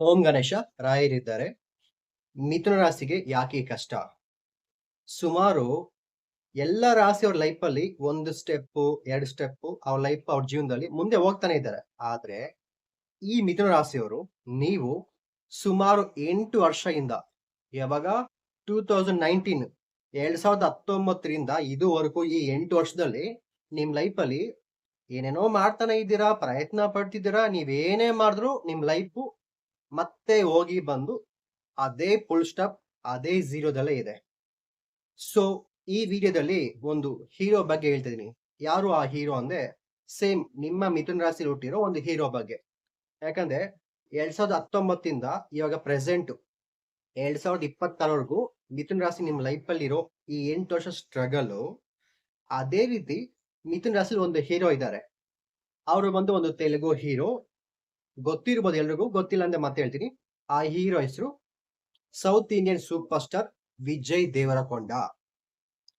ಓಂ ಗಣೇಶ ರಾಯರಿದ್ದಾರೆ. ಮಿಥುನ ರಾಶಿಗೆ ಯಾಕೆ ಈ ಕಷ್ಟ? ಸುಮಾರು ಎಲ್ಲ ರಾಶಿಯವ್ರ ಲೈಫಲ್ಲಿ ಒಂದು ಸ್ಟೆಪ್ಪು, 2 ಸ್ಟೆಪ್ಪು ಅವ್ರ ಲೈಫ್ ಅವ್ರ ಜೀವನದಲ್ಲಿ ಮುಂದೆ ಹೋಗ್ತಾನೆ ಇದ್ದಾರೆ. ಆದ್ರೆ ಈ ಮಿಥುನ ರಾಶಿಯವರು ನೀವು ಸುಮಾರು 8 ವರ್ಷದಿಂದ ಯಾವಾಗ 2019 2019ರಿಂದ ಇದುವರೆಗೂ ಈ 8 ವರ್ಷದಲ್ಲಿ ನಿಮ್ ಲೈಫಲ್ಲಿ ಏನೇನೋ ಮಾಡ್ತಾನೆ ಇದ್ದೀರಾ, ಪ್ರಯತ್ನ ಪಡ್ತಿದ್ದೀರಾ. ನೀವೇನೇ ಮಾಡಿದ್ರು ನಿಮ್ ಲೈಫು ಮತ್ತೆ ಹೋಗಿ ಬಂದು ಅದೇ ಫುಲ್ ಸ್ಟಾಪ್, ಅದೇ ಝೀರೋದಲ್ಲೇ ಇದೆ. ಸೊ, ಈ ವಿಡಿಯೋದಲ್ಲಿ ಒಂದು ಹೀರೋ ಬಗ್ಗೆ ಹೇಳ್ತಾ ಇದೀನಿ. ಯಾರು ಆ ಹೀರೋ ಅಂದ್ರೆ, ಸೇಮ್ ನಿಮ್ಮ ಮಿಥುನ್ ರಾಶಿಲಿ ಹುಟ್ಟಿರೋ ಒಂದು ಹೀರೋ ಬಗ್ಗೆ. ಯಾಕಂದ್ರೆ 2019 ಇವಾಗ ಪ್ರೆಸೆಂಟ್ 2026ವರೆಗೂ ಮಿಥುನ್ ರಾಶಿ ನಿಮ್ ಲೈಫಲ್ಲಿರೋ ಈ 8 ವರ್ಷ ಸ್ಟ್ರಗಲ್ಲು, ಅದೇ ರೀತಿ ಮಿಥುನ್ ರಾಶಿಲಿ ಒಂದು ಹೀರೋ ಇದ್ದಾರೆ. ಅವರು ಬಂದು ಒಂದು ತೆಲುಗು ಹೀರೋ. ಗೊತ್ತಿರ್ಬೋದು ಎಲ್ರಿಗೂ, ಗೊತ್ತಿಲ್ಲ ಅಂದ್ರೆ ಮತ್ತೆ ಹೇಳ್ತೀನಿ. ಆ ಹೀರೋ ಹೆಸರು South Indian super star Vijay Deverakonda.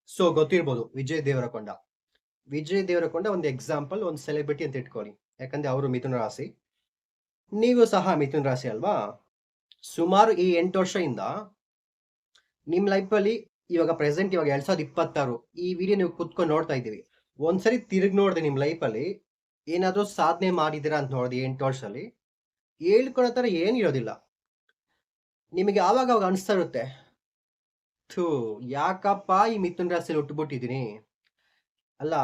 So ಗೊತ್ತಿರ್ಬೋದು ವಿಜಯ್ ದೇವರಕೊಂಡ. ವಿಜಯ್ ದೇವರಕೊಂಡ ಒಂದು ಎಕ್ಸಾಂಪಲ್, ಒಂದು ಸೆಲೆಬ್ರಿಟಿ ಅಂತ ಇಟ್ಕೊಳ್ಳಿ. ಯಾಕಂದ್ರೆ ಅವರು ಮಿಥುನ ರಾಶಿ, ನೀವು ಸಹ ಮಿಥುನ ರಾಶಿ ಅಲ್ವಾ? ಸುಮಾರು ಈ 8 ವರ್ಷದಿಂದ ನಿಮ್ ಲೈಫ್ ಅಲ್ಲಿ ಇವಾಗ ಪ್ರೆಸೆಂಟ್ ಇವಾಗ 2026 ಈ ವಿಡಿಯೋ ನೀವು ಕುತ್ಕೊಂಡು ನೋಡ್ತಾ ಇದ್ದೀವಿ. ಒಂದ್ಸರಿ ತಿರುಗಿ ನೋಡಿದೆ ನಿಮ್ ಲೈಫ್ ಅಲ್ಲಿ ಏನಾದ್ರೂ ಸಾಧನೆ ಮಾಡಿದಿರಾ ಅಂತ ನೋಡಿದೆ 8 ವರ್ಷದಲ್ಲಿ, ಹೇಳ್ಕೊಳೋ ತರ ಏನಿರೋದಿಲ್ಲ. ನಿಮಗೆ ಆವಾಗ ಅನಿಸ್ತಾ ಇರುತ್ತೆ, ಥೂ ಯಾಕಪ್ಪ ಈ ಮಿಥುನ್ ರಾಶಿಯಲ್ಲಿ ಹುಟ್ಟುಬಿಟ್ಟಿದೀನಿ. ಅಲ್ಲ,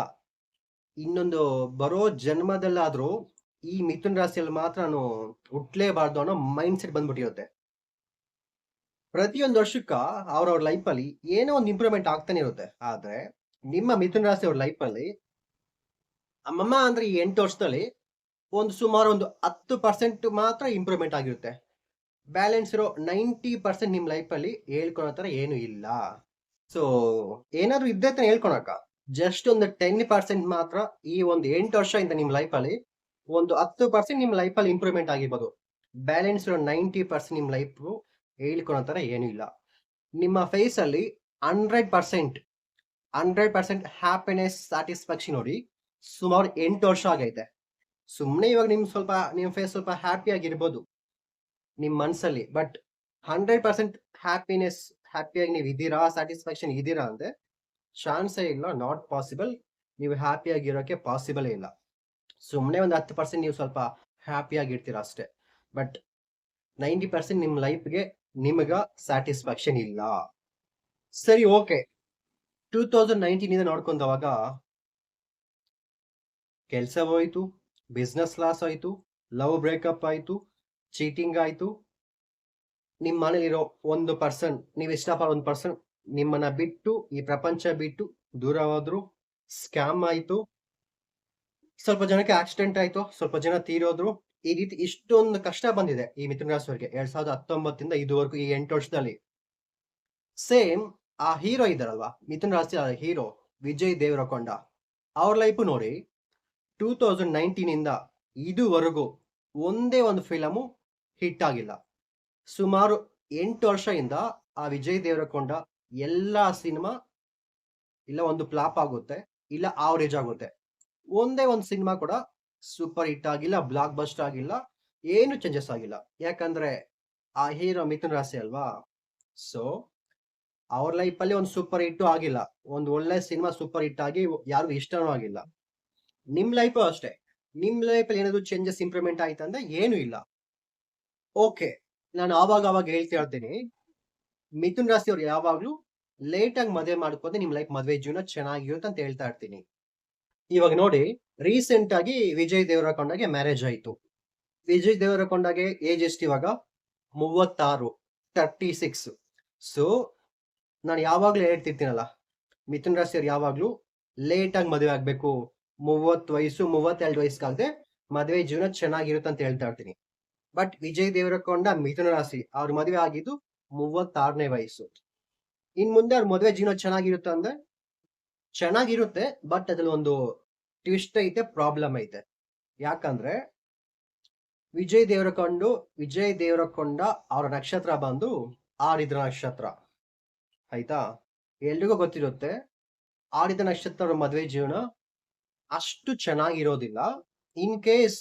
ಇನ್ನೊಂದು ಬರೋ ಜನ್ಮದಲ್ಲಾದ್ರೂ ಈ ಮಿಥುನ್ ರಾಶಿಯಲ್ಲಿ ಮಾತ್ರ ನಾನು ಹುಟ್ಲೇಬಾರ್ದು ಅನ್ನೋ ಮೈಂಡ್ ಸೆಟ್ ಬಂದ್ಬಿಟ್ಟಿರುತ್ತೆ. ಪ್ರತಿಯೊಂದು ವರ್ಷಕ್ಕ ಅವ್ರವ್ರ ಲೈಫಲ್ಲಿ ಏನೋ ಒಂದು ಇಂಪ್ರೂವ್ಮೆಂಟ್ ಆಗ್ತಾನೆ ಇರುತ್ತೆ. ಆದ್ರೆ ನಿಮ್ಮ ಮಿಥುನ್ ರಾಶಿ ಅವ್ರ ಲೈಫಲ್ಲಿ ಅಮ್ಮಮ್ಮ ಅಂದ್ರೆ ಈ 8 ವರ್ಷದಲ್ಲಿ ಸುಮಾರು ಒಂದು 10% ಮಾತ್ರ ಇಂಪ್ರೂವ್ಮೆಂಟ್ ಆಗಿರುತ್ತೆ. ಬ್ಯಾಲೆನ್ಸ್ ಇರೋ 90% ನಿಮ್ ಲೈಫಲ್ಲಿ ಹೇಳ್ಕೊಳೋ ತರ ಏನು ಇಲ್ಲ. ಸೊ ಏನಾದ್ರು ಇದ್ದೇ ತಾನೆ ಹೇಳ್ಕೊಳಕ. ಜಸ್ಟ್ ಒಂದು 10% ಮಾತ್ರ ಈ ಒಂದು 8 ವರ್ಷದಿಂದ ನಿಮ್ ಲೈಫಲ್ಲಿ ಒಂದು 10% ನಿಮ್ ಲೈಫಲ್ಲಿ ಇಂಪ್ರೂವ್ಮೆಂಟ್ ಆಗಿರ್ಬೋದು. ಬ್ಯಾಲೆನ್ಸ್ ಇರೋ 90% ನಿಮ್ ಲೈಫ್ ಹೇಳ್ಕೊಳೋ ತರ ಏನು ಇಲ್ಲ. ನಿಮ್ಮ ಫೇಸ್ ಅಲ್ಲಿ 100% ಹ್ಯಾಪಿನೆಸ್, ಸ್ಯಾಟಿಸ್ಫ್ಯಾಕ್ಷನ್ ನೋಡಿ ಸುಮಾರು 8 ವರ್ಷ ಆಗೈತೆ. ಸುಮ್ನೆ ಇವಾಗ ನಿಮ್ ಫೇಸ್ ಸ್ವಲ್ಪ ಹ್ಯಾಪಿ ಆಗಿರ್ಬೋದು ನಿಮ್ ಮನ್ಸಲ್ಲಿ, ಬಟ್ 100% ಹ್ಯಾಪಿಯಾಗಿ ನೀವು ಇದ್ದೀರಾ, ಸ್ಯಾಟಿಸ್ಫ್ಯಾಕ್ಷನ್ ಇದ್ದೀರಾ ಅಂದ್ರೆ ಚಾನ್ಸೇ ಇಲ್ಲ, ನಾಟ್ ಪಾಸಿಬಲ್. ನೀವು ಹ್ಯಾಪಿ ಆಗಿರೋಕೆ ಪಾಸಿಬಲ್ ಇಲ್ಲ. ಸುಮ್ನೆ ಒಂದು 10% ನೀವು ಸ್ವಲ್ಪ ಹ್ಯಾಪಿ ಆಗಿರ್ತೀರಾ ಅಷ್ಟೇ. ಬಟ್ 90% ನಿಮ್ ಲೈಫ್ಗೆ ನಿಮಗ ಸ್ಯಾಟಿಸ್ಫ್ಯಾಕ್ಷನ್ ಇಲ್ಲ. ಸರಿ, ಓಕೆ. 2019 ಇಂದ ನೋಡ್ಕೊಂಡವಾಗ ಕೆಲಸ ಹೋಯ್ತು, ಬಿಸ್ನೆಸ್ ಲಾಸ್ ಆಯ್ತು, ಲವ್ ಬ್ರೇಕಪ್ ಆಯ್ತು, ಚೀಟಿಂಗ್ ಆಯ್ತು. ನಿಮ್ಮ ಮನೇಲಿರೋ ಒಂದು ಪರ್ಸನ್, ನೀವು ಇಷ್ಟಪಡೋ ಒಂದು ಪರ್ಸನ್ ನಿಮ್ಮನ್ನ ಬಿಟ್ಟು, ಈ ಪ್ರಪಂಚ ಬಿಟ್ಟು ದೂರ ಹೋದ್ರು, ಸ್ಕ್ಯಾಮ್ ಆಯ್ತು, ಸ್ವಲ್ಪ ಜನಕ್ಕೆ ಆಕ್ಸಿಡೆಂಟ್ ಆಯ್ತು, ಸ್ವಲ್ಪ ಜನ ತೀರೋದ್ರು. ಈ ರೀತಿ ಇಷ್ಟೊಂದು ಕಷ್ಟ ಬಂದಿದೆ ಈ ಮಿಥುನ ರಾಶಿಯವರಿಗೆ 2019 ಇದುವರೆಗೂ ಈ 8 ವರ್ಷದಲ್ಲಿ. ಸೇಮ್ ಆ ಹೀರೋ ಇದ್ದಾರಲ್ವಾ, ಮಿಥುನ ರಾಶಿ ಹೀರೋ ವಿಜಯ್ ದೇವರಕೊಂಡ, ಅವ್ರ ಲೈಫ್ ನೋಡಿ 2019 ಇಂದ ಇದುವರೆಗೂ ಒಂದೇ ಒಂದು ಫಿಲಮು ಹಿಟ್ ಆಗಿಲ್ಲ. ಸುಮಾರು 8 ವರ್ಷದಿಂದ ಆ ವಿಜಯ್ ದೇವರಕೊಂಡ ಎಲ್ಲಾ ಸಿನಿಮಾ ಇಲ್ಲ ಒಂದು ಫ್ಲಾಪ್ ಆಗುತ್ತೆ, ಇಲ್ಲ ಆವರೇಜ್ ಆಗುತ್ತೆ. ಒಂದೇ ಒಂದು ಸಿನಿಮಾ ಕೂಡ ಸೂಪರ್ ಹಿಟ್ ಆಗಿಲ್ಲ, ಬ್ಲಾಕ್ ಬಸ್ಟರ್ ಆಗಿಲ್ಲ, ಏನು ಚೇಂಜಸ್ ಆಗಿಲ್ಲ. ಯಾಕಂದ್ರೆ ಆ ಹೀರೋ ಮಿಥುನ್ ರಾಶಿ ಅಲ್ವಾ? ಸೊ ಅವ್ರ ಲೈಫ್ ಅಲ್ಲಿ ಒಂದು ಸೂಪರ್ ಹಿಟ್ ಆಗಿಲ್ಲ, ಒಂದು ಒಳ್ಳೆ ಸಿನಿಮಾ ಸೂಪರ್ ಹಿಟ್ ಆಗಿ ಯಾರಿಗೂ ಇಷ್ಟನೂ ಆಗಿಲ್ಲ. ನಿಮ್ ಲೈಫ್ ಅಷ್ಟೇ, ನಿಮ್ ಲೈಫ್ ಅಲ್ಲಿ ಏನಾದ್ರು ಚೇಂಜಸ್ ಇಂಪ್ರೂವ್ಮೆಂಟ್ ಆಯ್ತಂದ್ರೆ ಏನು ಇಲ್ಲ. ಓಕೆ, ನಾನು ಆವಾಗ ಹೇಳ್ತಾ ಇರ್ತೀನಿ, ಮಿಥುನ್ ರಾಶಿ ಅವ್ರು ಯಾವಾಗ್ಲೂ ಲೇಟ್ ಆಗಿ ಮದುವೆ ಮಾಡ್ಕೊಂಡ್ರೆ ನಿಮ್ ಲೈಫ್ ಮದುವೆ ಜೀವನ ಚೆನ್ನಾಗಿರುತ್ತೆ ಅಂತ ಹೇಳ್ತಾ ಇರ್ತೀನಿ. ಇವಾಗ ನೋಡಿ, ರೀಸೆಂಟ್ ಆಗಿ ವಿಜಯ್ ದೇವರಕೊಂಡಗೆ ಮ್ಯಾರೇಜ್ ಆಯ್ತು. ವಿಜಯ್ ದೇವರಕೊಂಡಗೆ ಏಜ್ ಎಷ್ಟು ಇವಾಗ? 36, 36. ಸೊ ನಾನು ಯಾವಾಗ್ಲೂ ಹೇಳ್ತಿರ್ತೀನಲ್ಲ, ಮಿಥುನ್ ರಾಶಿ ಅವ್ರು ಯಾವಾಗ್ಲೂ ಲೇಟ್ ಆಗಿ ಮದುವೆ ಆಗ್ಬೇಕು, 30 ವಯಸ್ಸು 32 ವಯಸ್ಸಾಗದೆ ಮದುವೆ ಜೀವನ ಚೆನ್ನಾಗಿರುತ್ತೆ ಅಂತ ಹೇಳ್ತಾ ಇರ್ತೀನಿ. ಬಟ್ ವಿಜಯ್ ದೇವರಕೊಂಡ ಮಿಥುನ ರಾಶಿ ಅವ್ರ ಮದುವೆ ಆಗಿದ್ದು 36ನೇ ವಯಸ್ಸು. ಇನ್ ಮುಂದೆ ಅವ್ರ ಮದುವೆ ಜೀವನ ಚೆನ್ನಾಗಿರುತ್ತೆ ಅಂದ್ರೆ ಚೆನ್ನಾಗಿರುತ್ತೆ, ಬಟ್ ಅದ್ರಲ್ಲಿ ಒಂದು ಟ್ವಿಸ್ಟ್ ಐತೆ, ಪ್ರಾಬ್ಲಮ್ ಐತೆ. ಯಾಕಂದ್ರೆ ವಿಜಯ್ ದೇವರಕೊಂಡ ಅವರ ನಕ್ಷತ್ರ ಬಂದು ಆರಿದ್ರ ನಕ್ಷತ್ರ, ಆಯ್ತಾ? ಎಲ್ರಿಗೂ ಗೊತ್ತಿರುತ್ತೆ ಆರಿದ್ರ ನಕ್ಷತ್ರ ಮದುವೆ ಜೀವನ ಅಷ್ಟು ಚೆನ್ನಾಗಿರೋದಿಲ್ಲ. ಇನ್ ಕೇಸ್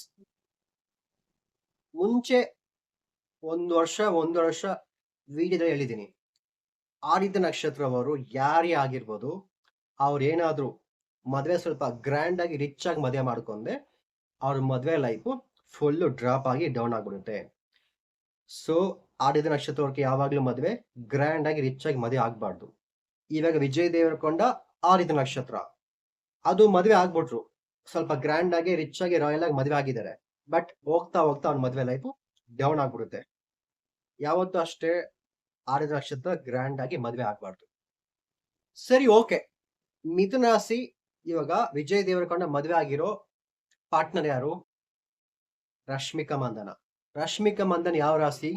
ಮುಂಚೆ ಒಂದು ವರ್ಷ ವಿಡಿಯೋದಲ್ಲಿ ಹೇಳಿದ್ದೀನಿ. ಆದಿತ್ಯ ನಕ್ಷತ್ರದವರು ಯಾರೇ ಆಗಿರ್ಬೋದು, ಅವ್ರೇನಾದ್ರೂ ಮದ್ವೆ ಸ್ವಲ್ಪ ಗ್ರ್ಯಾಂಡ್ ಆಗಿ ರಿಚ್ ಆಗಿ ಮದುವೆ ಮಾಡ್ಕೊಂಡೆ ಅವ್ರ ಮದ್ವೆ ಲೈಫು ಫುಲ್ ಡ್ರಾಪ್ ಆಗಿ ಡೌನ್ ಆಗ್ಬಿಡುತ್ತೆ. ಸೊ ಆದಿತ್ಯ ನಕ್ಷತ್ರಕ್ಕೆ ಯಾವಾಗ್ಲೂ ಮದ್ವೆ ಗ್ರ್ಯಾಂಡ್ ಆಗಿ ರಿಚ್ ಆಗಿ ಮದುವೆ ಆಗ್ಬಾರ್ದು. ಇವಾಗ ವಿಜಯ್ ದೇವರಕೊಂಡ ಆದಿತ್ಯ ನಕ್ಷತ್ರ, ಅದು ಮದ್ವೆ ಆಗ್ಬಿಟ್ರು, ಸ್ವಲ್ಪ ಗ್ರ್ಯಾಂಡ್ ಆಗಿ ರಿಚ್ ಆಗಿ ರಾಯಲ್ ಆಗಿ ಮದ್ವೆ ಆಗಿದ್ದಾರೆ. ಬಟ್ ಹೋಗ್ತಾ ಹೋಗ್ತಾ ಅವ್ನ ಮದ್ವೆ ಲೈಫು ಡೌನ್ ಆಗ್ಬಿಡುತ್ತೆ. ಯಾವತ್ತೂ ಅಷ್ಟೇ ಆದಿತ್ಯ ನಕ್ಷತ್ರ ಗ್ರ್ಯಾಂಡ್ ಆಗಿ ಮದ್ವೆ ಆಗ್ಬಾರ್ದು. ಸರಿ, ಓಕೆ. ಮಿಥುನ ರಾಶಿ, ಇವಾಗ ವಿಜಯ್ ದೇವರಕೊಂಡ ಮದ್ವೆ ಆಗಿರೋ ಪಾರ್ಟ್ನರ್ ಯಾರು? ರಶ್ಮಿಕಾ ಮಂದನ. ರಶ್ಮಿಕಾ ಮಂದನ್ ಯಾವ ರಾಶಿ?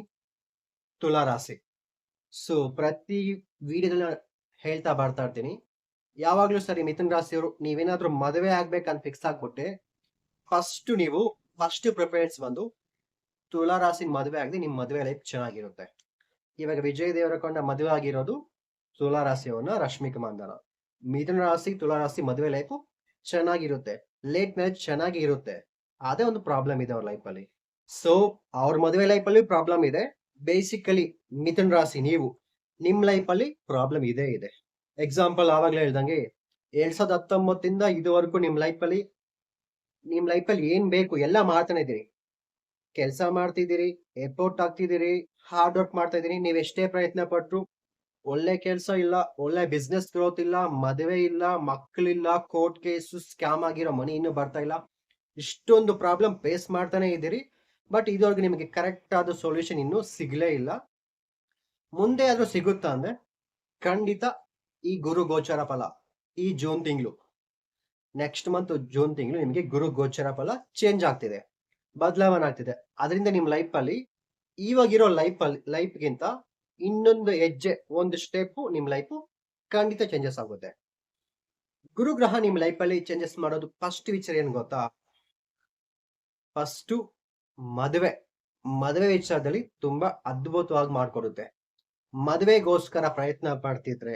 ತುಲಾ ರಾಶಿ. ಸೊ ಪ್ರತಿ ವಿಡಿಯೋದಲ್ಲಿ ಹೇಳ್ತಾ ಬರ್ತಾ ಇರ್ತೀನಿ, ಯಾವಾಗ್ಲೂ ಸರಿ ಮಿಥುನ್ ರಾಶಿಯವರು ನೀವೇನಾದ್ರೂ ಮದುವೆ ಆಗ್ಬೇಕಂತ ಫಿಕ್ಸ್ ಆಗ್ಬಿಟ್ಟೆ, ಫಸ್ಟ್ ಪ್ರಿಫರೆನ್ಸ್ ಬಂದು ತುಲಾ ರಾಶಿ ಮದುವೆ ಆಗದೆ ನಿಮ್ ಮದುವೆ ಲೈಫ್ ಚೆನ್ನಾಗಿರುತ್ತೆ. ಇವಾಗ ವಿಜಯ್ ದೇವರಕೊಂಡ ಮದುವೆ ಆಗಿರೋದು ತುಲಾ ರಾಶಿಯವನ್ನ ರಶ್ಮಿಕಾ ಮಂದನ. ಮಿಥುನ ರಾಶಿ ತುಲಾ ರಾಶಿ ಮದುವೆ ಲೈಫ್ ಚೆನ್ನಾಗಿರುತ್ತೆ, ಲೇಟ್ ಮ್ಯಾರೇಜ್ ಚೆನ್ನಾಗಿ ಇರುತ್ತೆ. ಅದೇ ಒಂದು ಪ್ರಾಬ್ಲಮ್ ಇದೆ ಅವ್ರ ಲೈಫ್ ಅಲ್ಲಿ. ಸೊ ಅವ್ರ ಮದುವೆ ಲೈಫ್ ಅಲ್ಲಿ ಪ್ರಾಬ್ಲಮ್ ಇದೆ. ಬೇಸಿಕಲಿ ಮಿಥುನ್ ರಾಶಿ ನೀವು ನಿಮ್ ಲೈಫ್ ಅಲ್ಲಿ ಪ್ರಾಬ್ಲಮ್ ಇದೆ. ಎಕ್ಸಾಂಪಲ್ ಆವಾಗ್ಲೇ ಹೇಳ್ದಂಗೆ 2019 ಇದುವರೆಗೂ ನಿಮ್ ಲೈಫ್ ಅಲ್ಲಿ ಏನ್ ಬೇಕು ಎಲ್ಲ ಮಾಡ್ತಾನೆ ಇದೀರಿ. ಕೆಲಸ ಮಾಡ್ತಿದ್ದೀರಿ, ಎಫರ್ಟ್ ಆಗ್ತಿದ್ದೀರಿ, ಹಾರ್ಡ್ ವರ್ಕ್ ಮಾಡ್ತಾ ಇದೀರಿ. ನೀವ್ ಎಷ್ಟೇ ಪ್ರಯತ್ನ ಪಟ್ರು ಒಳ್ಳೆ ಕೆಲಸ ಇಲ್ಲ, ಒಳ್ಳೆ ಬಿಸ್ನೆಸ್ ಗ್ರೋತ್ ಇಲ್ಲ, ಮದುವೆ ಇಲ್ಲ, ಮಕ್ಕಳಿಲ್ಲ, ಕೋರ್ಟ್ ಕೇಸು, ಸ್ಕ್ಯಾಮ್ ಆಗಿರೋ ಮನಿ ಇನ್ನೂ ಬರ್ತಾ ಇಲ್ಲ. ಇಷ್ಟೊಂದು ಪ್ರಾಬ್ಲಮ್ ಫೇಸ್ ಮಾಡ್ತಾನೆ ಇದ್ದೀರಿ. ಬಟ್ ಇದುವರೆಗೂ ನಿಮಗೆ ಕರೆಕ್ಟ್ ಆದ ಸೊಲ್ಯೂಷನ್ ಇನ್ನೂ ಸಿಗ್ಲೇ ಇಲ್ಲ. ಮುಂದೆ ಆದ್ರೂ ಸಿಗುತ್ತಾ ಅಂದ್ರೆ ಖಂಡಿತ ಈ ಗುರು ಗೋಚರ ಫಲ ಈ ಜೂನ್ ತಿಂಗಳು, ನೆಕ್ಸ್ಟ್ ಮಂತ್ ಜೂನ್ ತಿಂಗಳು ನಿಮಗೆ ಗುರು ಗೋಚರ ಫಲ ಚೇಂಜ್ ಆಗ್ತಿದೆ, ಬದಲಾವಣೆ ಆಗ್ತಿದೆ. ಅದರಿಂದ ನಿಮ್ ಲೈಫ್ ಅಲ್ಲಿ ಇವಾಗಿರೋ ಲೈಫ್ಗಿಂತ ಇನ್ನೊಂದು ಹೆಜ್ಜೆ, ಒಂದು ಸ್ಟೆಪ್ ನಿಮ್ ಲೈಫ್ ಖಂಡಿತ ಚೇಂಜಸ್ ಆಗುತ್ತೆ. ಗುರುಗ್ರಹ ನಿಮ್ ಲೈಫ್ ಅಲ್ಲಿ ಚೇಂಜಸ್ ಮಾಡೋದು ಫಸ್ಟ್ ವಿಚಾರ ಏನ್ ಗೊತ್ತಾ? ಫಸ್ಟ್ ಮದುವೆ ವಿಚಾರದಲ್ಲಿ ತುಂಬಾ ಅದ್ಭುತವಾಗಿ ಮಾಡ್ಕೊಡುತ್ತೆ. ಮದುವೆಗೋಸ್ಕರ ಪ್ರಯತ್ನ ಪಡ್ತಿದ್ರೆ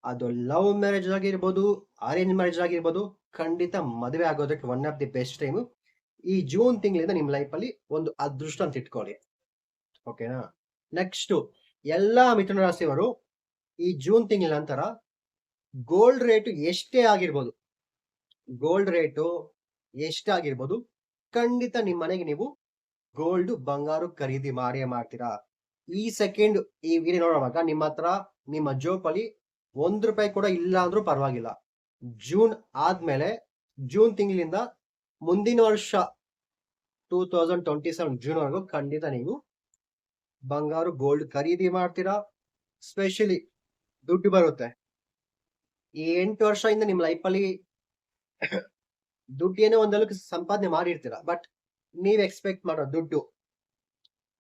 ಅದು ಲವ್ ಮ್ಯಾರೇಜ್ ಆಗಿರ್ಬೋದು, ಅರೇಂಜ್ ಮ್ಯಾರೇಜ್ ಆಗಿರ್ಬೋದು, ಖಂಡಿತ ಮದುವೆ ಆಗೋದಕ್ಕೆ one of the best time ಈ ಜೂನ್ ತಿಂಗಳಿಂದ ನಿಮ್ ಲೈಫ್ ಅಲ್ಲಿ ಒಂದು ಅದೃಷ್ಟ ಅಂತ ಇಟ್ಕೊಳ್ಳಿ. ಓಕೆನಾ? ನೆಕ್ಸ್ಟ್, ಎಲ್ಲಾ ಮಿಥುನ ರಾಶಿಯವರು ಈ ಜೂನ್ ತಿಂಗಳ ನಂತರ ಗೋಲ್ಡ್ ರೇಟ್ ಎಷ್ಟೇ ಆಗಿರ್ಬೋದು, ಖಂಡಿತ ನಿಮ್ ಮನೆಗೆ ನೀವು ಗೋಲ್ಡ್ ಬಂಗಾರು ಖರೀದಿ ಮಾಡ್ತೀರಾ. ಈ ಸೆಕೆಂಡ್ ಈ ವಿಡಿಯೋ ನೋಡುವಾಗ ನಿಮ್ಮ ಹತ್ರ ನಿಮ್ಮ ಜೋಬಲ್ಲಿ ₹1 ಕೂಡ ಇಲ್ಲ ಅಂದ್ರೂ ಪರವಾಗಿಲ್ಲ. ಜೂನ್ ಆದ್ಮೇಲೆ ಜೂನ್ ತಿಂಗಳಿಂದ ಮುಂದಿನ ವರ್ಷ 2027 ಜೂನ್ ವರೆಗೂ ಖಂಡಿತ ನೀವು ಬಂಗಾರು ಗೋಲ್ಡ್ ಖರೀದಿ ಮಾಡ್ತೀರಾ. ಸ್ಪೆಷಲಿ ದುಡ್ಡು ಬರುತ್ತೆ. ಈ 8 ವರ್ಷದಿಂದ ನಿಮ್ ಲೈಫ್ ಅಲ್ಲಿ ದುಡ್ಡು ಏನೋ ಒಂದಕ್ಕೆ ಸಂಪಾದನೆ ಮಾಡಿರ್ತೀರಾ. ಬಟ್ ನೀವ್ ಎಕ್ಸ್ಪೆಕ್ಟ್ ಮಾಡೋ ದುಡ್ಡು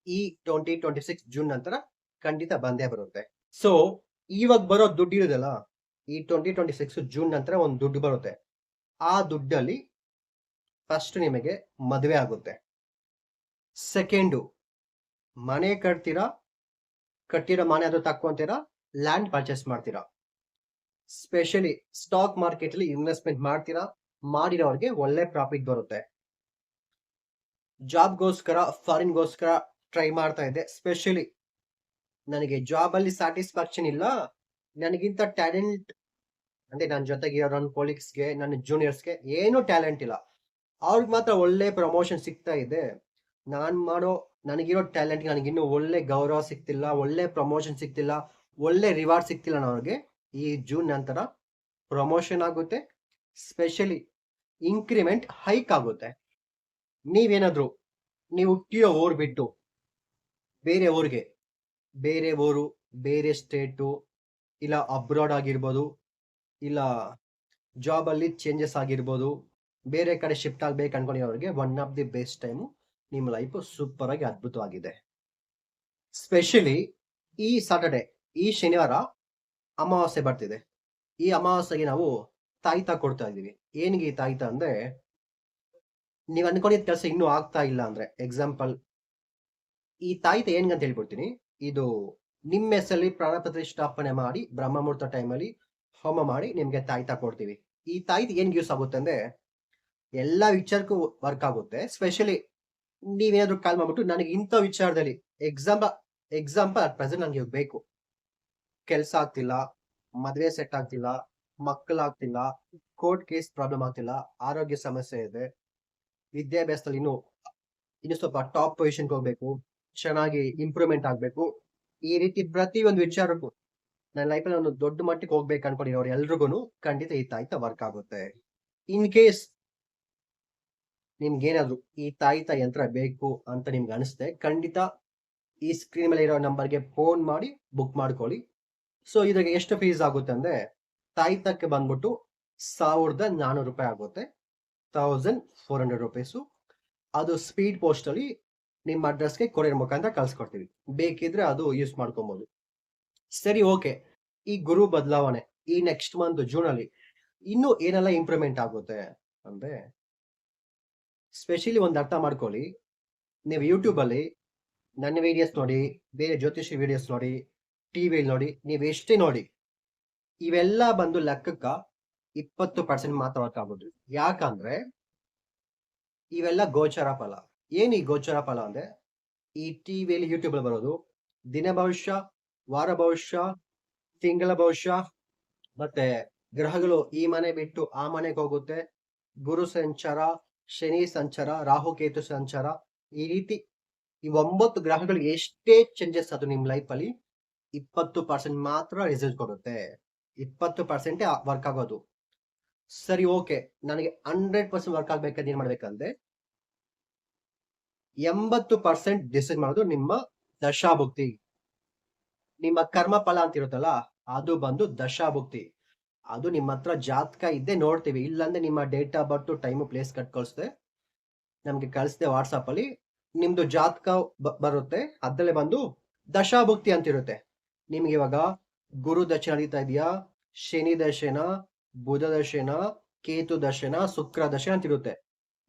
ಈ 2026 ಜೂನ್ ನಂತರ ಖಂಡಿತ ಬಂದೇ ಬರುತ್ತೆ. ಸೊ ಇವಾಗ ಬರೋ ದುಡ್ಡು ಇರೋದಲ್ಲ, ಈ 2026 ಜೂನ್ ನಂತರ ಒಂದು ದುಡ್ಡು ಬರುತ್ತೆ. ಆ ದುಡ್ಡಲ್ಲಿ ಫಸ್ಟ್ ನಿಮಗೆ ಮದುವೆ ಆಗುತ್ತೆ. ಸೆಕೆಂಡು, ಮನೆ ಕಟ್ತೀರಾ, ಕಟ್ಟಿರೋ ಮನೆ ಅದು ತಕ್ಕೊಂತೀರಾ, ಲ್ಯಾಂಡ್ ಪರ್ಚೇಸ್ ಮಾಡ್ತೀರಾ. ಸ್ಪೆಷಲಿ ಸ್ಟಾಕ್ ಮಾರ್ಕೆಟ್ ಅಲ್ಲಿ ಇನ್ವೆಸ್ಟ್ಮೆಂಟ್ ಮಾಡ್ತೀರಾ, ಮಾಡಿರೋರಿಗೆ ಒಳ್ಳೆ ಪ್ರಾಫಿಟ್ ಬರುತ್ತೆ. ಜಾಬ್ಗೋಸ್ಕರ ಫಾರಿನ್ಗೋಸ್ಕರ ಟ್ರೈ ಮಾಡ್ತಾ ಇದ್ದೆ. ಸ್ಪೆಷಲಿ ನನಗೆ ಜಾಬ್ ಅಲ್ಲಿ ಸ್ಯಾಟಿಸ್ಫ್ಯಾಕ್ಷನ್ ಇಲ್ಲ, ನನಗಿಂತ ಟ್ಯಾಲೆಂಟ್ ಅಂದ್ರೆ ನನ್ನ ಜೊತೆಗೆ ನನ್ನ ಕೊಲೀಗ್ಸ್ಗೆ, ನನ್ನ ಜೂನಿಯರ್ಸ್ಗೆ ಏನೂ ಟ್ಯಾಲೆಂಟ್ ಇಲ್ಲ, ಅವ್ರಿಗೆ ಮಾತ್ರ ಒಳ್ಳೆ ಪ್ರಮೋಷನ್ ಸಿಗ್ತಾ ಇದೆ. ನನಗಿರೋ ಟ್ಯಾಲೆಂಟ್ ನನಗಿನ್ನೂ ಒಳ್ಳೆ ಗೌರವ ಸಿಗ್ತಿಲ್ಲ, ಒಳ್ಳೆ ಪ್ರಮೋಷನ್ ಸಿಗ್ತಿಲ್ಲ, ಒಳ್ಳೆ ರಿವಾರ್ಡ್ ಸಿಗ್ತಿಲ್ಲ. ನನಗೆ ಈ ಜೂನ್ ನಂತರ ಪ್ರಮೋಷನ್ ಆಗುತ್ತೆ, ಸ್ಪೆಷಲಿ ಇನ್ಕ್ರಿಮೆಂಟ್ ಹೈಕ್ ಆಗುತ್ತೆ. ನೀವು ಹುಟ್ಟಿರೋ ಊರು ಬಿಟ್ಟು ಬೇರೆ ಊರಿಗೆ, ಬೇರೆ ಊರು, ಬೇರೆ ಸ್ಟೇಟು, ಇಲ್ಲ ಅಬ್ರಾಡ್ ಆಗಿರ್ಬೋದು, ಇಲ್ಲ ಜಾಬ್ ಅಲ್ಲಿ ಚೇಂಜಸ್ ಆಗಿರ್ಬೋದು, ಬೇರೆ ಕಡೆ ಶಿಫ್ಟ್ ಆಗ್ಬೇಕು ಅನ್ಕೊಂಡಿರೋರಿಗೆ one of the best time. ನಿಮ್ಮ ಲೈಫ್ ಸೂಪರ್ ಆಗಿ ಅದ್ಭುತವಾಗಿದೆ. ಸ್ಪೆಷಲಿ ಈ ಸಾಟರ್ಡೆ, ಈ ಶನಿವಾರ ಅಮಾವಾಸ್ಯೆ ಬರ್ತಿದೆ. ಈ ಅಮಾವಾಸ್ಯೆಗೆ ನಾವು ತಾಯ್ತ ಕೊಡ್ತಾ ಇದೀವಿ. ಏನಿಗೆ ಈ ತಾಯ್ತ ಅಂದ್ರೆ, ನೀವು ಅನ್ಕೊಂಡಿದ್ದ ಕೆಲಸ ಇನ್ನೂ ಆಗ್ತಾ ಇಲ್ಲ ಅಂದ್ರೆ, ಎಕ್ಸಾಂಪಲ್ ಈ ತಾಯ್ತ ಏನ್ಗಂತ ಹೇಳ್ಬಿಡ್ತೀನಿ. ಇದು ನಿಮ್ಮ ಹೆಸರಲ್ಲಿ ಪ್ರಾಣ ಪ್ರತಿಷ್ಠಾಪನೆ ಮಾಡಿ ಬ್ರಹ್ಮ ಮುಹೂರ್ತ ಟೈಮಲ್ಲಿ ಹೋಮ ಮಾಡಿ ನಿಮ್ಗೆ ತಾಯ್ತ ಕೊಡ್ತೀವಿ. ಈ ತಾಯ್ತ ಏನ್ ಯೂಸ್ ಆಗುತ್ತೆ ಅಂದ್ರೆ, ಎಲ್ಲಾ ವಿಚಾರಕ್ಕೂ ವರ್ಕ್ ಆಗುತ್ತೆ. ಸ್ಪೆಷಲಿ ನೀವೇನಾದ್ರು ಕಾಲ್ ಮಾಡ್ಬಿಟ್ಟು ನನಗೆ ಇಂಥ ವಿಚಾರದಲ್ಲಿ ಎಕ್ಸಾಂಪಲ್ ಅಟ್ ಪ್ರೆಸೆಂಟ್ ನಂಗೆ ಇವಾಗ ಬೇಕು, ಕೆಲ್ಸ ಆಗ್ತಿಲ್ಲ, ಮದ್ವೆ ಸೆಟ್ ಆಗ್ತಿಲ್ಲ, ಮಕ್ಕಳಾಗ್ತಿಲ್ಲ, ಕೋರ್ಟ್ ಕೇಸ್ ಪ್ರಾಬ್ಲಮ್ ಆಗ್ತಿಲ್ಲ, ಆರೋಗ್ಯ ಸಮಸ್ಯೆ ಇದೆ, ವಿದ್ಯಾಭ್ಯಾಸದಲ್ಲಿ ಇನ್ನು ಸ್ವಲ್ಪ ಟಾಪ್ ಪೊಸಿಷನ್ಗೆ ಹೋಗ್ಬೇಕು, ಚೆನ್ನಾಗಿ ಇಂಪ್ರೂವ್ಮೆಂಟ್ ಆಗ್ಬೇಕು. ಈ ರೀತಿ ಪ್ರತಿಯೊಂದು ವಿಚಾರಕ್ಕೂ ನನ್ನ ಲೈಫಲ್ಲಿ ಒಂದು ದೊಡ್ಡ ಮಟ್ಟಿಗೆ ಹೋಗ್ಬೇಕು ಅನ್ಕೊಂಡಿರೋರು ಎಲ್ರಿಗೂ ಖಂಡಿತ ಈ ತಾಯ್ತ ವರ್ಕ್ ಆಗುತ್ತೆ. ಇನ್ ಕೇಸ್ ನಿಮ್ಗೇನಾದ್ರು ಈ ತಾಯ್ತ ಯಂತ್ರ ಬೇಕು ಅಂತ ನಿಮ್ಗೆ ಅನಿಸುತ್ತೆ, ಖಂಡಿತ ಈ ಸ್ಕ್ರೀನ್ ಮೇಲೆ ಇರೋ ನಂಬರ್ಗೆ ಫೋನ್ ಮಾಡಿ ಬುಕ್ ಮಾಡ್ಕೊಳ್ಳಿ. ಸೊ ಇದ್ರಿಗೆ ಎಷ್ಟು ಫೀಸ್ ಆಗುತ್ತೆ ಅಂದ್ರೆ, ತಾಯ್ತಕ್ಕೆ ಬಂದ್ಬಿಟ್ಟು 1400 ರೂಪಾಯಿ ಆಗುತ್ತೆ, 1400 ರುಪೀಸು. ಅದು ಸ್ಪೀಡ್ ಪೋಸ್ಟ್ ಅಲ್ಲಿ ನಿಮ್ಮ ಅಡ್ರೆಸ್ಗೆ ಕೊರಿಯರ್ ಮುಖಾಂತರ ಕಳ್ಸ್ಕೊಡ್ತೀವಿ. ಬೇಕಿದ್ರೆ ಅದು ಯೂಸ್ ಮಾಡ್ಕೊಬಹುದು. ಸರಿ, ಓಕೆ. ಈ ಗುರು ಬದಲಾವಣೆ ಈ ನೆಕ್ಸ್ಟ್ ಮಂತ್ ಜೂನ್ ಅಲ್ಲಿ ಇನ್ನೂ ಏನೆಲ್ಲ ಇಂಪ್ರೂವ್ಮೆಂಟ್ ಆಗುತ್ತೆ ಅಂದ್ರೆ, ಸ್ಪೆಷಲಿ ಒಂದು ಅರ್ಥ ಮಾಡ್ಕೊಳ್ಳಿ. ನೀವು ಯೂಟ್ಯೂಬ್ ಅಲ್ಲಿ ನನ್ನ ವಿಡಿಯೋಸ್ ನೋಡಿ, ಬೇರೆ ಜ್ಯೋತಿಷಿ ವಿಡಿಯೋಸ್ ನೋಡಿ, ಟಿವಿಯಲ್ಲಿ ನೋಡಿ, ನೀವು ಎಷ್ಟೇ ನೋಡಿ, ಇವೆಲ್ಲ ಬಂದು ಲೆಕ್ಕಕ್ಕ 20% ಮಾತ್ರ ವರ್ಕ್ ಆಗೋದು. ಯಾಕಂದ್ರೆ ಇವೆಲ್ಲ ಗೋಚರ ಫಲ. ಏನ್ ಈ ಗೋಚರ ಫಲ ಅಂದ್ರೆ, ಈ ಟಿವಿಯಲ್ಲಿ ಯೂಟ್ಯೂಬ್ ಅಲ್ಲಿ ಬರೋದು ದಿನ ಭವಿಷ್ಯ, ವಾರ ಭವಿಷ್ಯ, ತಿಂಗಳ ಭವಿಷ್ಯ, ಮತ್ತೆ ಗ್ರಹಗಳು ಈ ಮನೆ ಬಿಟ್ಟು ಆ ಮನೆಗೆ ಹೋಗುತ್ತೆ, ಗುರು ಸಂಚಾರ, ಶನಿ ಸಂಚಾರ, ರಾಹುಕೇತು ಸಂಚಾರ, ಈ ರೀತಿ ಈ 9 ಗ್ರಹಗಳು ಎಷ್ಟೇ ಚೇಂಜಸ್ ಅದು ನಿಮ್ ಲೈಫ್ ಅಲ್ಲಿ 20% ಮಾತ್ರ ರಿಸಲ್ಟ್ ಕೊಡುತ್ತೆ. 20% ವರ್ಕ್ ಆಗೋದು. ಸರಿ, ಓಕೆ. ನನಗೆ 100% ವರ್ಕ್ ಆಗ್ಬೇಕಾದ್ರೆ ಏನ್ ಮಾಡ್ಬೇಕಂದ್ರೆ, 80% ಡಿಸೈಡ್ ಮಾಡೋದು ನಿಮ್ಮ ದಶಾಭುಕ್ತಿ. ನಿಮ್ಮ ಕರ್ಮ ಫಲ ಅಂತ ಇರುತ್ತಲ್ಲ, ಅದು ಬಂದು ದಶಾಭುಕ್ತಿ. ಅದು ನಿಮ್ಮ ಹತ್ರ ಜಾತಕ ಇದ್ದೇ ನೋಡ್ತೀವಿ, ಇಲ್ಲಾಂದ್ರೆ ನಿಮ್ಮ date of birth, time, place ಕಳ್ಸಿದೆ ನಮ್ಗೆ ಕಳಿಸ್ದೆ ವಾಟ್ಸಾಪ್ ಅಲ್ಲಿ, ನಿಮ್ದು ಜಾತಕ ಬರುತ್ತೆ. ಅದ್ರಲ್ಲೇ ಬಂದು ದಶಾಭುಕ್ತಿ ಅಂತ ಇರುತ್ತೆ. ನಿಮ್ಗೆ ಇವಾಗ ಗುರು ದಶೆ ನಡೀತಾ ಇದೆಯಾ, ಶನಿ ದಶೆನ, ಬುಧ ದಶೆನ, ಕೇತು ದಶೆನ, ಶುಕ್ರ ದಶೆ ಅಂತ ಇರುತ್ತೆ.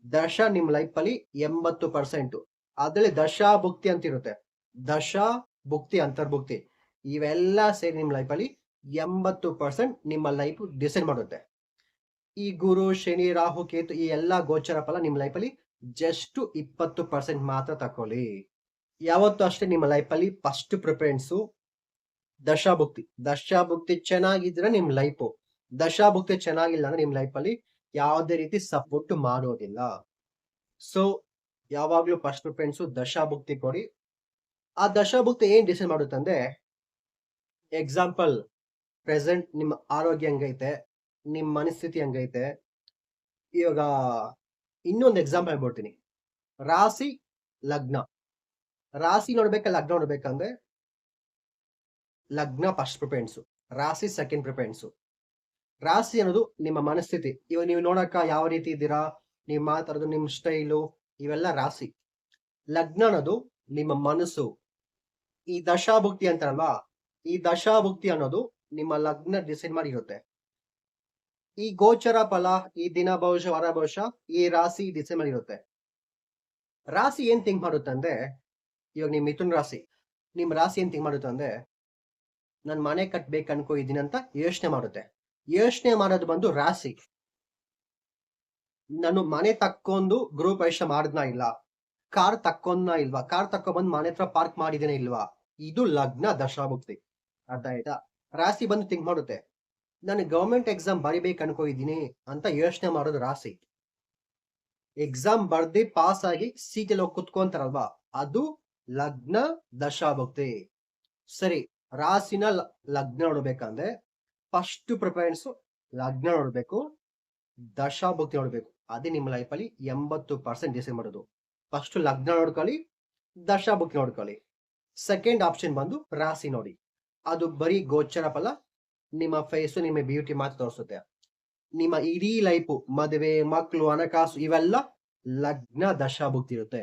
ದಶ ನಿಮ್ ಲೈಫ್ ಅಲ್ಲಿ 80%. ಅದ್ರಲ್ಲಿ ದಶಾಭುಕ್ತಿ ಅಂತ ಇರುತ್ತೆ. ದಶಾ ಭುಕ್ತಿ, ಅಂತರ್ಭುಕ್ತಿ, ಇವೆಲ್ಲ ಸೇರಿ ನಿಮ್ ಲೈಫ್ ಅಲ್ಲಿ 80% ನಿಮ್ಮ ಲೈಫ್ ಡಿಸೈಡ್ ಮಾಡುತ್ತೆ. ಈ ಗುರು, ಶನಿ, ರಾಹು, ಕೇತು ಈ ಎಲ್ಲಾ ಗೋಚರ ಫಲ ನಿಮ್ ಲೈಫ್ ಅಲ್ಲಿ ಜಸ್ಟ್ 20% ಮಾತ್ರ ತಕೊಳ್ಳಿ. ಯಾವತ್ತೂ ಅಷ್ಟೇ ನಿಮ್ಮ ಲೈಫ್ ಅಲ್ಲಿ ಫಸ್ಟ್ ಪ್ರಿಫರೆನ್ಸು ದಶಾಭುಕ್ತಿ. ದಶಾಭುಕ್ತಿ ಚೆನ್ನಾಗಿದ್ರೆ ನಿಮ್ ಲೈಫ್, ದಶಾಭುಕ್ತಿ ಚೆನ್ನಾಗಿಲ್ಲ ಅಂದ್ರೆ ನಿಮ್ ಲೈಫ್ ಅಲ್ಲಿ ಯಾವುದೇ ರೀತಿ ಸಪೋರ್ಟ್ ಮಾಡೋದಿಲ್ಲ. ಸೊ ಯಾವಾಗ್ಲೂ ಫಸ್ಟ್ ಪ್ರಿಫರೆನ್ಸು ದಶಾಭುಕ್ತಿ ಕೊಡಿ. ಆ ದಶಾಭುಕ್ತಿ ಏನ್ ಡಿಸೈಡ್ ಮಾಡುತ್ತೆ ಅಂದ್ರೆ, ಎಕ್ಸಾಂಪಲ್ ಪ್ರೆಸೆಂಟ್ ನಿಮ್ಮ ಆರೋಗ್ಯ ಹಂಗೈತೆ, ನಿಮ್ಮ ಮನಸ್ಥಿತಿ ಹಂಗೈತೆ. ಇವಾಗ ಇನ್ನೊಂದು ಎಕ್ಸಾಂಪಲ್ ಹೇಳ್ಬಿಡ್ತೀನಿ. ರಾಶಿ, ಲಗ್ನ. ರಾಶಿ ನೋಡ್ಬೇಕಾ ಲಗ್ನ ನೋಡ್ಬೇಕಂದ್ರೆ, ಲಗ್ನ ಫಸ್ಟ್ ಪ್ರಿಫರೆನ್ಸು, ರಾಶಿ ಸೆಕೆಂಡ್ ಪ್ರಿಫರೆನ್ಸು. ರಾಶಿ ಅನ್ನೋದು ನಿಮ್ಮ ಮನಸ್ಥಿತಿ. ಇವಾಗ ನೀವು ನೋಡಕ್ಕ ಯಾವ ರೀತಿ ಇದ್ದೀರಾ, ನೀವು ಮಾತಾಡೋದು, ನಿಮ್ಮ ಸ್ಟೈಲು, ಇವೆಲ್ಲ ರಾಶಿ. ಲಗ್ನ ಅನ್ನೋದು ನಿಮ್ಮ ಮನಸ್ಸು. ಈ ದಶಾಭುಕ್ತಿ ಅಂತಾರಲ್ವಾ, ಈ ದಶಾಭುಕ್ತಿ ಅನ್ನೋದು ನಿಮ್ಮ ಲಗ್ನ ಡಿಸೈಡ್ ಮಾಡಿರುತ್ತೆ. ಈ ಗೋಚರ ಫಲ, ಈ ದಿನ ಭವಿಷ್ಯ, ವಾರ ಭವಿಷ್ಯ, ಈ ರಾಶಿ ಡಿಸೈಡ್ ಮಾಡಿರುತ್ತೆ. ರಾಶಿ ಏನ್ ಥಿಂಕ್ ಮಾಡುತ್ತೆ ಅಂದ್ರೆ, ಇವಾಗ ನಿಮ್ ಮಿಥುನ್ ರಾಶಿ, ನಿಮ್ ರಾಶಿ ಏನ್ ಥಿಂಕ್ ಮಾಡುತ್ತೆ ಅಂದ್ರೆ, ನನ್ ಮನೆ ಕಟ್ಬೇಕು ಅನ್ಕೋ ಇದೀನಿ ಅಂತ ಯೋಚನೆ ಮಾಡುತ್ತೆ. ಯೋಚನೆ ಮಾಡೋದು ಬಂದು ರಾಶಿ. ನಾನು ಮನೆ ತಕ್ಕೊಂಡು ಗೃಹ ಪ್ರವೇಶ ಮಾಡಿದ್ನ ಇಲ್ಲ, ಕಾರ್ ತಕ್ಕೊಂಡ್ನ ಇಲ್ವಾ, ಕಾರ್ ತಕ್ಕೊಂಡ್ಬಂದು ಮನೆ ಹತ್ರ ಪಾರ್ಕ್ ಮಾಡಿದೇನೆ ಇಲ್ವಾ, ಇದು ಲಗ್ನ ದಶಾಭುಕ್ತಿ. ಅರ್ಥ ಆಯ್ತಾ? ರಾಶಿ ಬಂದು ಥಿಂಕ್ ಮಾಡುತ್ತೆ, ನಾನು ಗವರ್ಮೆಂಟ್ ಎಕ್ಸಾಮ್ ಬರಿಬೇಕು ಅನ್ಕೋಯಿದ್ದೀನಿ ಅಂತ ಯೋಚನೆ ಮಾಡೋದು ರಾಶಿ. ಎಕ್ಸಾಮ್ ಬರ್ದಿ ಪಾಸ್ ಆಗಿ ಸೀಟಲ್ಲಿ ಹೋಗಿ ಕುತ್ಕೊಂತಾರಲ್ವಾ, ಅದು ಲಗ್ನ ದಶಾಭುಕ್ತಿ. ಸರಿ, ರಾಶಿನ ಲಗ್ನ ನೋಡ್ಬೇಕಂದ್ರೆ ಫಸ್ಟ್ ಪ್ರಿಫರೆನ್ಸ್ ಲಗ್ನ ನೋಡ್ಬೇಕು, ದಶಾಭುಕ್ತಿ ನೋಡ್ಬೇಕು. ಅದೇ ನಿಮ್ಮ ಲೈಫ್ ಅಲ್ಲಿ 80% ಡಿಸೈಡ್ ಮಾಡೋದು. ಫಸ್ಟ್ ಲಗ್ನ ನೋಡ್ಕೊಳ್ಳಿ, ದಶಾಭುಕ್ತಿ ನೋಡ್ಕೊಳ್ಳಿ. ಸೆಕೆಂಡ್ ಆಪ್ಷನ್ ಬಂದು ರಾಶಿ ನೋಡಿ. ಅದು ಬರೀ ಗೋಚರ ಫಲ, ನಿಮ್ಮ ಫೇಸು, ನಿಮ್ಮ ಬ್ಯೂಟಿ ಮಾತ್ರ ತೋರಿಸುತ್ತೆ. ನಿಮ್ಮ ಇಡೀ ಲೈಫು, ಮದುವೆ, ಮಕ್ಕಳು, ಹಣಕಾಸು, ಇವೆಲ್ಲ ಲಗ್ನ ದಶಾಭುಕ್ತಿ ಇರುತ್ತೆ.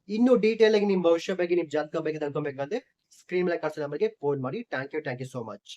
ಇನ್ನು ಡೀಟೇಲ್ ಆಗಿ ನಿಮ್ ಭವಿಷ್ಯ ಬಗ್ಗೆ, ನಿಮ್ ಜಾತಕ ಬಗ್ಗೆ ತಿಳ್ಕೊಬೇಕಂದ್ರೆ ಸ್ಕ್ರೀನ್ ಮೇಲೆ ಕಾಣಿಸೋ ನಂಬರ್ಗೆ ಫೋನ್ ಮಾಡಿ. Thank you so much.